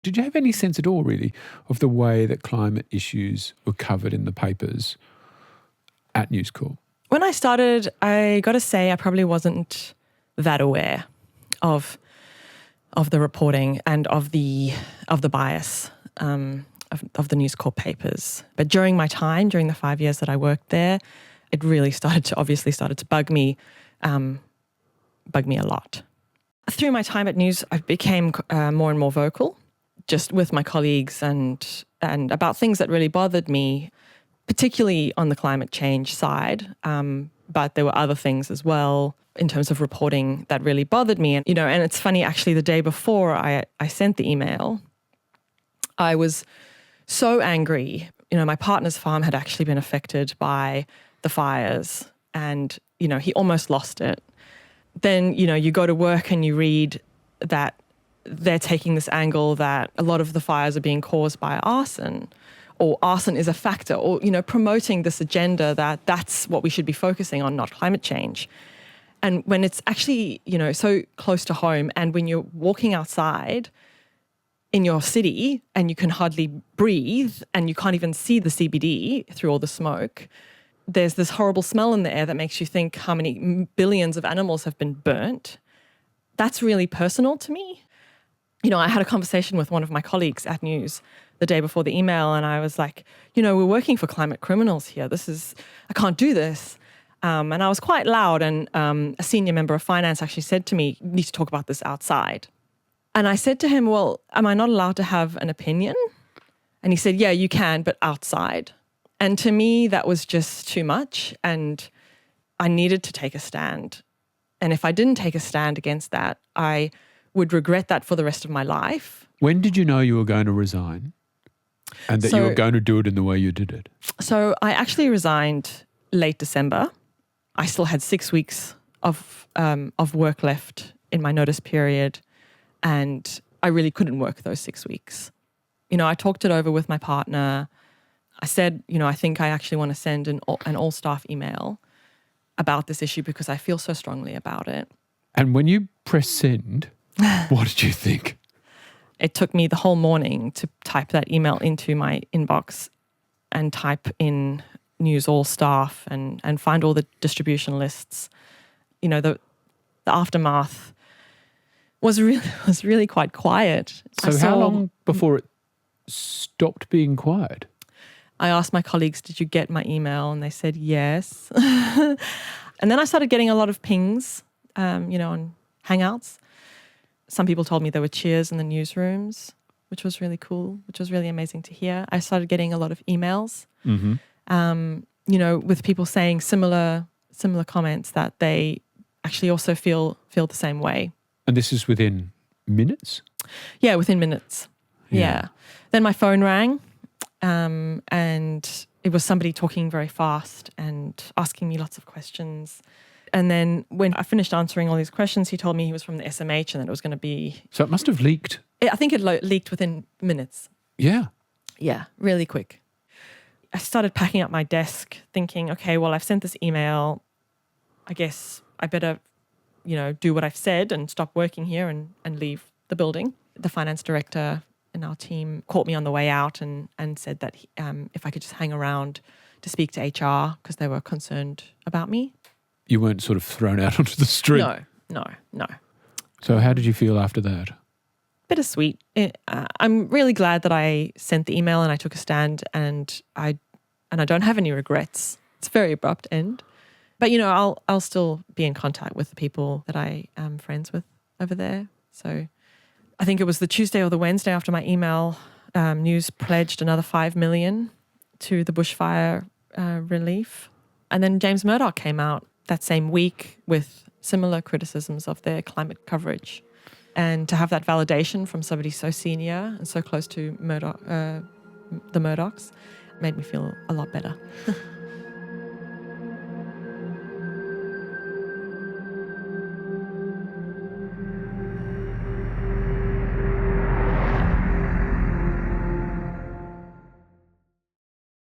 Did you have any sense at all, really, of the way that climate issues were covered in the papers at News Corp? When I started, I got to say I probably wasn't that aware of the reporting and of the bias of the News Corp papers. But during my time, during the 5 years that I worked there, it really started to bug me a lot. Through my time at News, I became more and more vocal, just with my colleagues and about things that really bothered me, particularly on the climate change side. But there were other things as well in terms of reporting that really bothered me. And, and it's funny, actually, the day before I sent the email, I was so angry. My partner's farm had actually been affected by the fires and, he almost lost it. Then, you go to work and you read that they're taking this angle that a lot of the fires are being caused by arson, or arson is a factor, or, promoting this agenda that that's what we should be focusing on, not climate change. And when it's actually, so close to home, and when you're walking outside in your city and you can hardly breathe and you can't even see the CBD through all the smoke, there's this horrible smell in the air that makes you think how many billions of animals have been burnt. That's really personal to me. I had a conversation with one of my colleagues at News the day before the email, and I was like, we're working for climate criminals here. I can't do this. And I was quite loud, and a senior member of finance actually said to me, you need to talk about this outside. And I said to him, well, am I not allowed to have an opinion? And he said, yeah, you can, but outside. And to me, that was just too much, and I needed to take a stand. And if I didn't take a stand against that, I would regret that for the rest of my life. When did you know you were going to resign and that you were going to do it in the way you did it? So I actually resigned late December. I still had 6 weeks of work left in my notice period, and I really couldn't work those 6 weeks. I talked it over with my partner. I said, I think I actually want to send an all-staff email about this issue because I feel so strongly about it. And when you press send, what did you think? It took me the whole morning to type that email into my inbox and type in News All Staff and find all the distribution lists. The aftermath was really quite quiet. So how long before it stopped being quiet? I asked my colleagues, did you get my email? And they said yes. And then I started getting a lot of pings, on Hangouts. Some people told me there were cheers in the newsrooms, which was really cool, which was really amazing to hear. I started getting a lot of emails, with people saying similar comments that they actually also feel the same way. And this is within minutes? Yeah, within minutes. Yeah. Then my phone rang, and it was somebody talking very fast and asking me lots of questions. And then when I finished answering all these questions, he told me he was from the SMH and that it was going to be... So it must have leaked. I think it leaked within minutes. Yeah. Yeah, really quick. I started packing up my desk thinking, okay, well, I've sent this email. I guess I better, do what I've said and stop working here and leave the building. The finance director in our team caught me on the way out and said that if I could just hang around to speak to HR because they were concerned about me. You weren't sort of thrown out onto the street? No. So how did you feel after that? Bittersweet. I'm really glad that I sent the email and I took a stand, and I don't have any regrets. It's a very abrupt end. But, I'll still be in contact with the people that I am friends with over there. So I think it was the Tuesday or the Wednesday after my email, News pledged another $5 million to the bushfire relief. And then James Murdoch came out that same week with similar criticisms of their climate coverage. And to have that validation from somebody so senior and so close to the Murdochs made me feel a lot better.